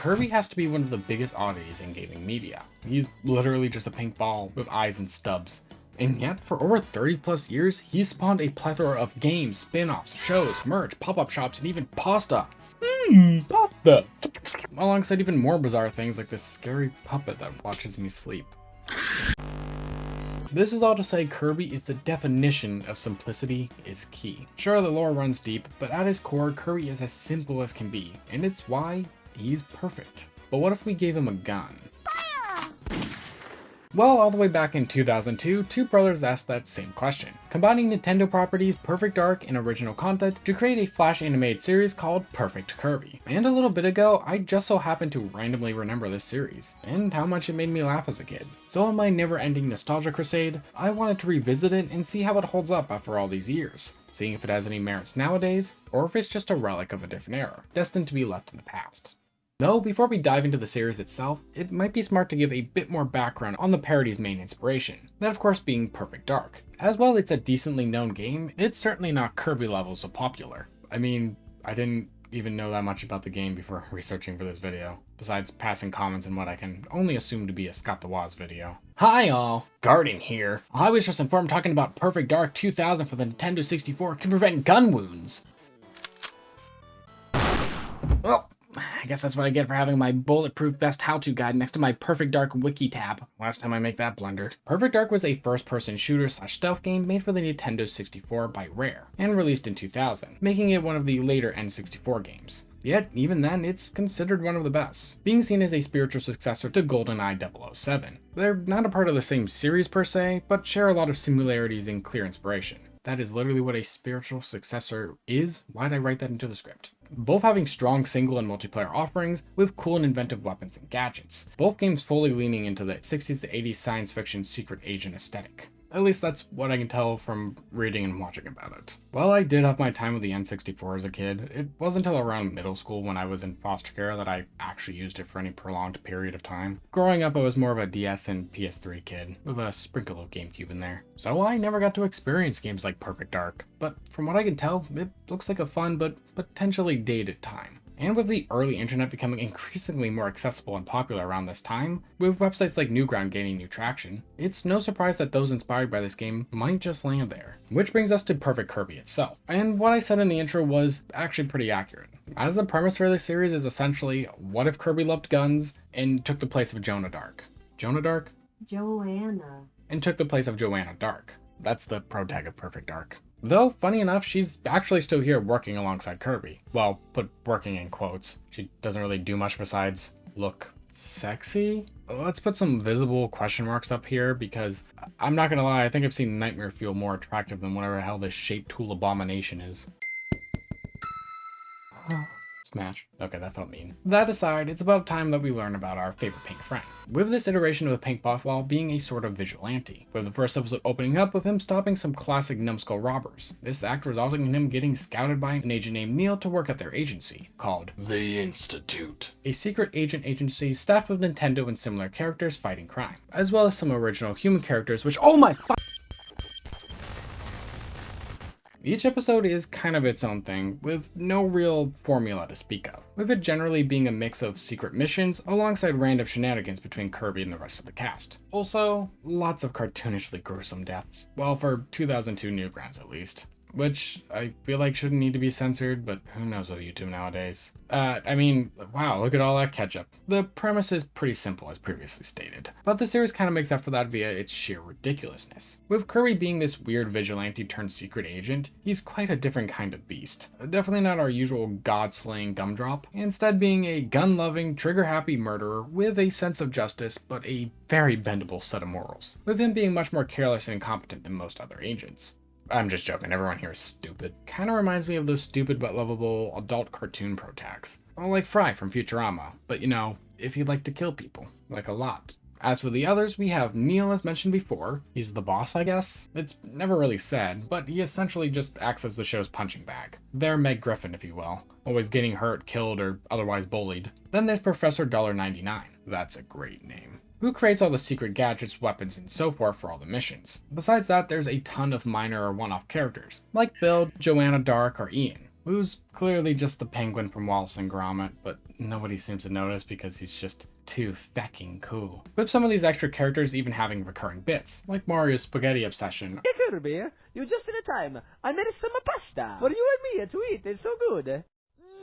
Kirby has to be one of the biggest oddities in gaming media. He's literally just a pink ball with eyes and stubs. And yet, for over 30 plus years, he's spawned a plethora of games, spin-offs, shows, merch, pop-up shops, and even pasta. Pasta! Alongside even more bizarre things like this scary puppet that watches me sleep. This is all to say Kirby is the definition of simplicity is key. Sure, the lore runs deep, but at his core, Kirby is as simple as can be, and it's why he's perfect. But what if we gave him a gun? Well, all the way back in 2002, two brothers asked that same question, combining Nintendo properties Perfect Dark and original content to create a Flash animated series called Perfect Kirby. And a little bit ago, I just so happened to randomly remember this series, and how much it made me laugh as a kid. So on my never-ending nostalgia crusade, I wanted to revisit it and see how it holds up after all these years, seeing if it has any merits nowadays, or if it's just a relic of a different era, destined to be left in the past. Though, before we dive into the series itself, it might be smart to give a bit more background on the parody's main inspiration, that of course being Perfect Dark. As well, it's a decently known game, it's certainly not Kirby levels of popular. I mean, I didn't even know that much about the game before researching for this video, besides passing comments in what I can only assume to be a Scott the Woz video. Hi all, Garden here. I was just informed talking about Perfect Dark 2000 for the Nintendo 64 can prevent gun wounds. Well, I guess that's what I get for having my bulletproof best how-to guide next to my Perfect Dark wiki tab. Last time I make that blunder. Perfect Dark was a first-person shooter/stealth game made for the Nintendo 64 by Rare, and released in 2000, making it one of the later N64 games. Yet, even then, it's considered one of the best, being seen as a spiritual successor to GoldenEye 007. They're not a part of the same series per se, but share a lot of similarities and clear inspiration. That is literally what a spiritual successor is. Why'd I write that into the script? Both having strong single and multiplayer offerings with cool and inventive weapons and gadgets. Both games fully leaning into the 60s to 80s science fiction secret agent aesthetic. At least that's what I can tell from reading and watching about it. While I did have my time with the N64 as a kid, it wasn't until around middle school when I was in foster care that I actually used it for any prolonged period of time. Growing up, I was more of a DS and PS3 kid, with a sprinkle of GameCube in there. So I never got to experience games like Perfect Dark, but from what I can tell, it looks like a fun but potentially dated time. And with the early internet becoming increasingly more accessible and popular around this time, with websites like Newgrounds gaining new traction, it's no surprise that those inspired by this game might just land there. Which brings us to Perfect Kirby itself. And what I said in the intro was actually pretty accurate, as the premise for this series is essentially, what if Kirby loved guns and took the place of Joanna Dark? Joanna Dark? Joanna. And took the place of Joanna Dark. That's the protag of Perfect Dark. Though, funny enough, she's actually still here working alongside Kirby. Well, put working in quotes. She doesn't really do much besides look sexy? Let's put some visible question marks up here because I'm not gonna lie, I think I've seen Nightmare feel more attractive than whatever the hell this shape tool abomination is. Smash. Okay, that felt mean. That aside, it's about time that we learn about our favorite pink friend. With this iteration of the Pink Buffalo being a sort of vigilante, with the first episode opening up with him stopping some classic numbskull robbers. This act resulting in him getting scouted by an agent named Neil to work at their agency, called The Institute. A secret agent agency staffed with Nintendo and similar characters fighting crime, as well as some original human characters which, oh my Each episode is kind of its own thing, with no real formula to speak of, with it generally being a mix of secret missions alongside random shenanigans between Kirby and the rest of the cast. Also, lots of cartoonishly gruesome deaths. Well, for 2002 Newgrounds at least. Which I feel like shouldn't need to be censored, but who knows with YouTube nowadays. I mean, wow, look at all that ketchup. The premise is pretty simple as previously stated, but the series kind of makes up for that via its sheer ridiculousness. With Kirby being this weird vigilante turned secret agent, he's quite a different kind of beast. Definitely not our usual god-slaying gumdrop, instead being a gun-loving, trigger-happy murderer with a sense of justice, but a very bendable set of morals, with him being much more careless and incompetent than most other agents. I'm just joking, everyone here is stupid. Kinda reminds me of those stupid but lovable adult cartoon protags. Well, like Fry from Futurama, but you know, if you'd like to kill people, like a lot. As for the others, we have Neil as mentioned before. He's the boss, I guess? It's never really said, but he essentially just acts as the show's punching bag. They're Meg Griffin, if you will. Always getting hurt, killed, or otherwise bullied. Then there's Professor $99. That's a great name. Who creates all the secret gadgets, weapons, and so forth for all the missions. Besides that, there's a ton of minor or one-off characters, like Bill, Joanna Dark, or Ian. who's clearly just the penguin from Waltz and Gromit, but nobody seems to notice because he's just too fecking cool. With some of these extra characters even having recurring bits, like Mario's spaghetti obsession. Hey Kirby, you're just in time. I made some pasta for you and me to eat. It's so good.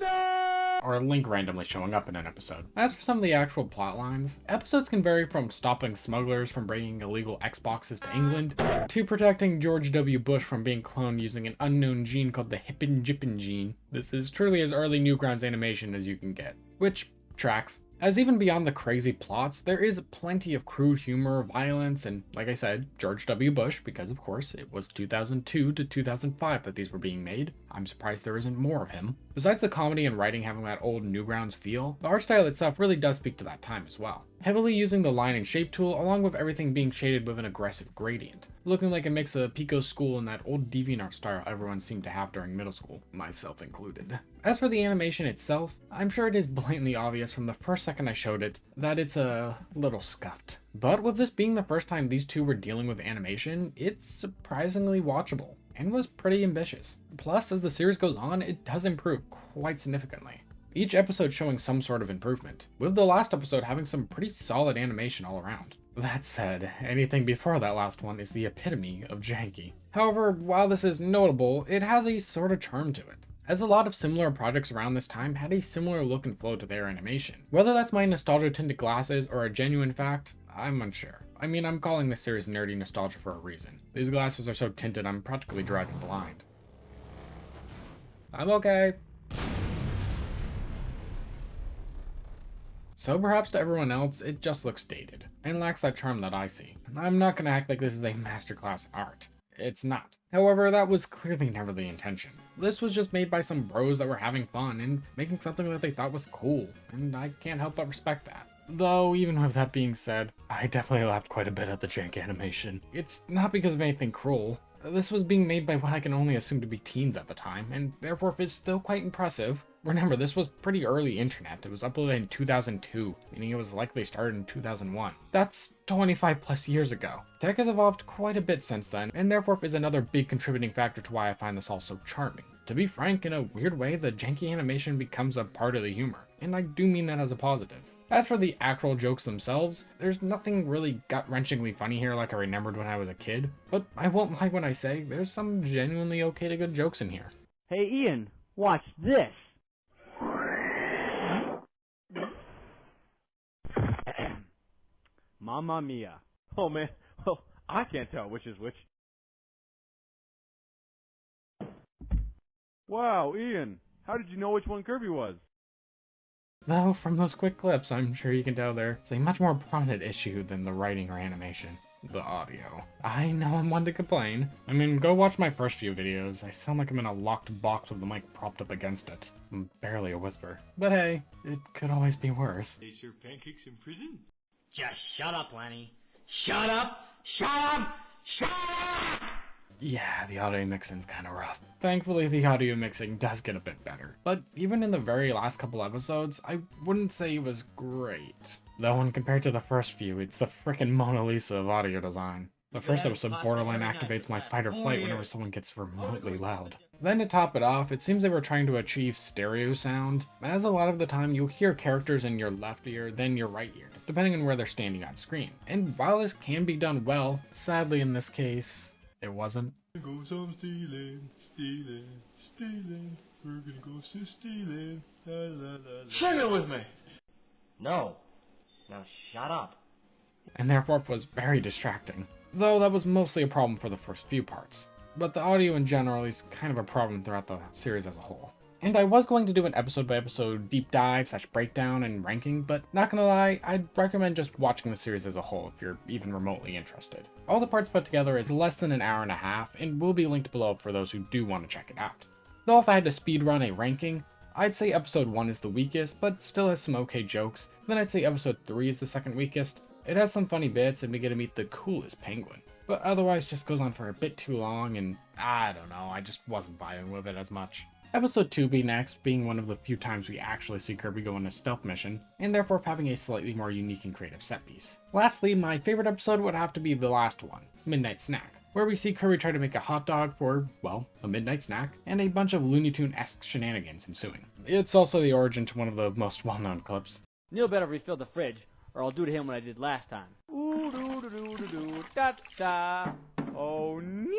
No! Or Link randomly showing up in an episode. As for some of the actual plot lines, episodes can vary from stopping smugglers from bringing illegal Xboxes to England, to protecting George W. Bush from being cloned using an unknown gene called the Hippin' Jippin' gene. This is truly as early Newgrounds animation as you can get, which tracks. As even beyond the crazy plots, there is plenty of crude humor, violence, and like I said, George W. Bush, because of course it was 2002 to 2005 that these were being made. I'm surprised there isn't more of him. Besides the comedy and writing having that old Newgrounds feel, the art style itself really does speak to that time as well. Heavily using the line and shape tool along with everything being shaded with an aggressive gradient, looking like a mix of Pico's school and that old DeviantArt style everyone seemed to have during middle school, myself included. As for the animation itself, I'm sure it is blatantly obvious from the first second I showed it that it's a little scuffed. But with this being the first time these two were dealing with animation, it's surprisingly watchable and was pretty ambitious. Plus, as the series goes on, it does improve quite significantly. Each episode showing some sort of improvement, with the last episode having some pretty solid animation all around. That said, anything before that last one is the epitome of janky. However, while this is notable, it has a sort of charm to it, as a lot of similar projects around this time had a similar look and flow to their animation. Whether that's my nostalgia tinted glasses or a genuine fact, I'm unsure. I mean, I'm calling this series nerdy nostalgia for a reason. These glasses are so tinted I'm practically driving blind. I'm okay. So perhaps to everyone else, it just looks dated, and lacks that charm that I see. I'm not gonna act like this is a masterclass in art. It's not. However, that was clearly never the intention. This was just made by some bros that were having fun and making something that they thought was cool, and I can't help but respect that. Though, even with that being said, I definitely laughed quite a bit at the jank animation. It's not because of anything cruel. This was being made by what I can only assume to be teens at the time, and therefore it's still quite impressive. Remember, this was pretty early internet. It was uploaded in 2002, meaning it was likely started in 2001. That's 25 plus years ago. Tech has evolved quite a bit since then, and therefore is another big contributing factor to why I find this all so charming. To be frank, in a weird way, the janky animation becomes a part of the humor, and I do mean that as a positive. As for the actual jokes themselves, there's nothing really gut-wrenchingly funny here like I remembered when I was a kid, but I won't lie when I say there's some genuinely okay to good jokes in here. Hey Ian, watch this. Mamma mia. Oh man, well, I can't tell which is which. Wow, Ian, how did you know which one Kirby was? Though, from those quick clips, I'm sure you can tell there's a much more prominent issue than the writing or animation. The audio. I know I'm one to complain. I mean, go watch my first few videos. I sound like I'm in a locked box with the mic propped up against it. I'm barely a whisper. But hey, it could always be worse. They serve pancakes in prison? Just shut up, Lenny. Shut up! Shut up! Shut up! Yeah, the audio mixing's kinda rough. Thankfully, the audio mixing does get a bit better. But even in the very last couple episodes, I wouldn't say it was great. Though when compared to the first few, it's the frickin' Mona Lisa of audio design. The first episode borderline activates my fight or flight whenever someone gets remotely loud. Then to top it off, it seems they were trying to achieve stereo sound, as a lot of the time you'll hear characters in your left ear, then your right ear, depending on where they're standing on screen. And while this can be done well, sadly in this case, it wasn't. Go some stealing, stealing, stealing. We're gonna go some stealing. La, la, la, la. Sing it with me! No. Now shut up. And therefore was very distracting. Though that was mostly a problem for the first few parts. But the audio in general is kind of a problem throughout the series as a whole. And I was going to do an episode by episode deep dive / breakdown and ranking, but not gonna lie, I'd recommend just watching the series as a whole if you're even remotely interested. All the parts put together is less than an hour and a half and will be linked below for those who do want to check it out. Though if I had to speedrun a ranking, I'd say episode 1 is the weakest, but still has some okay jokes. Then I'd say episode 3 is the second weakest. It has some funny bits and we get to meet the coolest penguin. But otherwise just goes on for a bit too long and I don't know, I just wasn't vibing with it as much. Episode 2 be next, being one of the few times we actually see Kirby go on a stealth mission, and therefore having a slightly more unique and creative set piece. Lastly, my favorite episode would have to be the last one, Midnight Snack. where we see Kirby try to make a hot dog for, well, a midnight snack, and a bunch of Looney Tune-esque shenanigans ensuing. It's also the origin to one of the most well-known clips. Neil better refill the fridge, or I'll do to him what I did last time. Ooh doo doo doo doo doo da da. Oh Neil.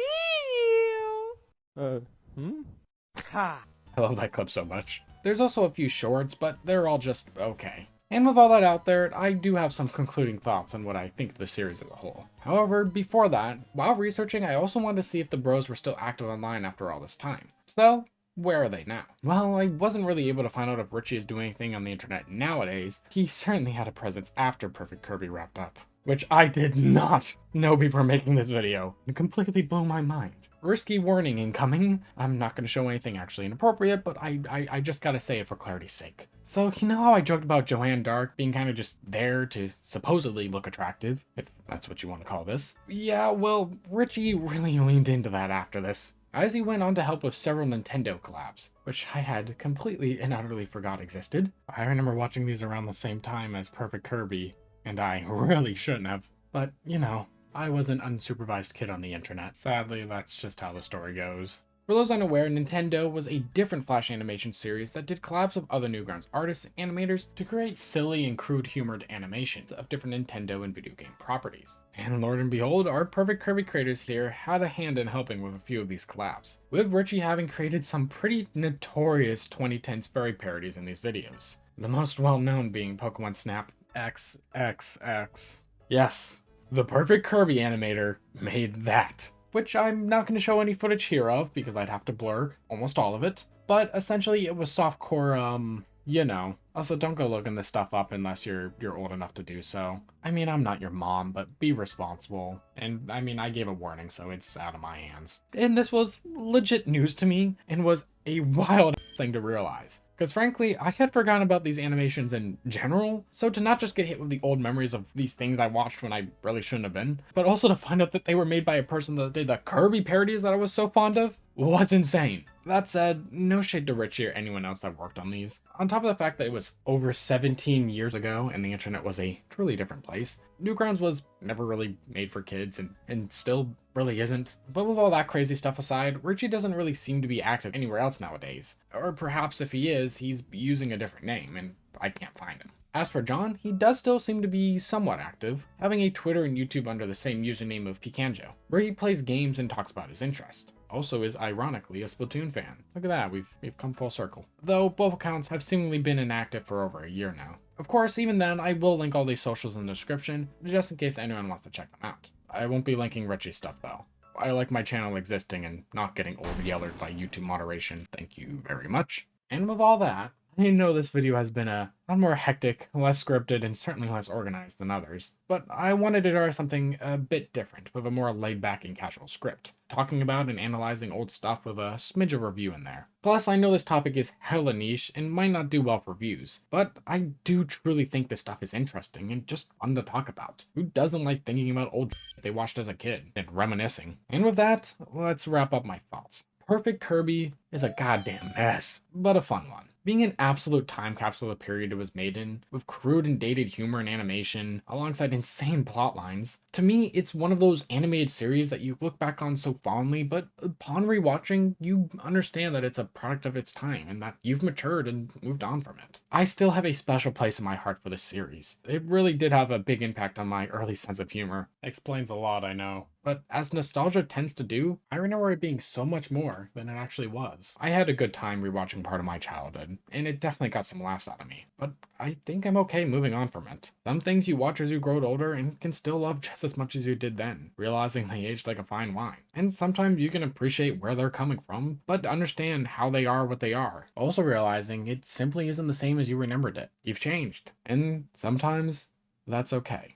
Ha. I love that clip so much. There's also a few shorts, but they're all just okay. And with all that out there, I do have some concluding thoughts on what I think of the series as a whole. However, before that, while researching, I also wanted to see if the bros were still active online after all this time. So, where are they now? Well, I wasn't really able to find out if Richie is doing anything on the internet nowadays. He certainly had a presence after Perfect Kirby wrapped up, which I did not know before making this video. It completely blew my mind. Risky warning incoming. I'm not going to show anything actually inappropriate, but I just gotta say it for clarity's sake. So, you know how I joked about Joanne Dark being kind of just there to supposedly look attractive, if that's what you want to call this? Yeah, well, Richie really leaned into that after this, as he went on to help with several Nintendo collabs, which I had completely and utterly forgot existed. I remember watching these around the same time as Perfect Kirby, and I really shouldn't have. But, you know, I was an unsupervised kid on the internet. Sadly, that's just how the story goes. For those unaware, Nintendo was a different Flash animation series that did collabs with other Newgrounds artists and animators to create silly and crude humored animations of different Nintendo and video game properties. And Lord and behold, our Perfect Kirby creators here had a hand in helping with a few of these collabs, with Richie having created some pretty notorious 2010s fairy parodies in these videos. The most well-known being Pokemon Snap XXX. Yes, the Perfect Kirby animator made that, which I'm not going to show any footage here of because I'd have to blur almost all of it. But essentially it was softcore, you know. Also, don't go looking this stuff up unless you're old enough to do so. I mean, I'm not your mom, but be responsible. And I mean, I gave a warning, so it's out of my hands. And this was legit news to me and was a wild thing to realize. Because frankly, I had forgotten about these animations in general, so to not just get hit with the old memories of these things I watched when I really shouldn't have been, but also to find out that they were made by a person that did the Kirby parodies that I was so fond of, was insane. That said, no shade to Richie or anyone else that worked on these. On top of the fact that it was over 17 years ago and the internet was a truly different place, Newgrounds was never really made for kids and still really isn't. But with all that crazy stuff aside, Richie doesn't really seem to be active anywhere else nowadays. Or perhaps if he is, he's using a different name and I can't find him. As for John, he does still seem to be somewhat active, having a Twitter and YouTube under the same username of Picanjo, where he plays games and talks about his interest. Also is ironically a Splatoon fan. Look at that, we've come full circle. Though both accounts have seemingly been inactive for over a year now. Of course, even then, I will link all these socials in the description, just in case anyone wants to check them out. I won't be linking Richie's stuff though. I like my channel existing and not getting over-yellered by YouTube moderation. Thank you very much. And with all that, I know this video has been a lot more hectic, less scripted, and certainly less organized than others, but I wanted to try something a bit different with a more laid-back and casual script, talking about and analyzing old stuff with a smidge of review in there. Plus, I know this topic is hella niche and might not do well for views, but I do truly think this stuff is interesting and just fun to talk about. Who doesn't like thinking about old shit they watched as a kid and reminiscing? And with that, let's wrap up my thoughts. Perfect Kirby is a goddamn mess, but a fun one. Being an absolute time capsule of the period it was made in, with crude and dated humor and animation, alongside insane plot lines, to me, it's one of those animated series that you look back on so fondly, but upon rewatching, you understand that it's a product of its time, and that you've matured and moved on from it. I still have a special place in my heart for this series. It really did have a big impact on my early sense of humor. Explains a lot, I know. But as nostalgia tends to do, I remember it being so much more than it actually was. I had a good time rewatching part of my childhood, and it definitely got some laughs out of me. But I think I'm okay moving on from it. Some things you watch as you grow older and can still love just as much as you did then, realizing they aged like a fine wine. And sometimes you can appreciate where they're coming from, but understand how they are what they are. Also realizing it simply isn't the same as you remembered it. You've changed. And sometimes that's okay.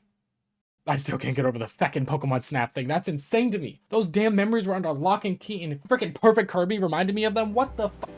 I still can't get over the feckin' Pokemon Snap thing. That's insane to me. Those damn memories were under lock and key and frickin' Perfect Kirby reminded me of them. What the fuck?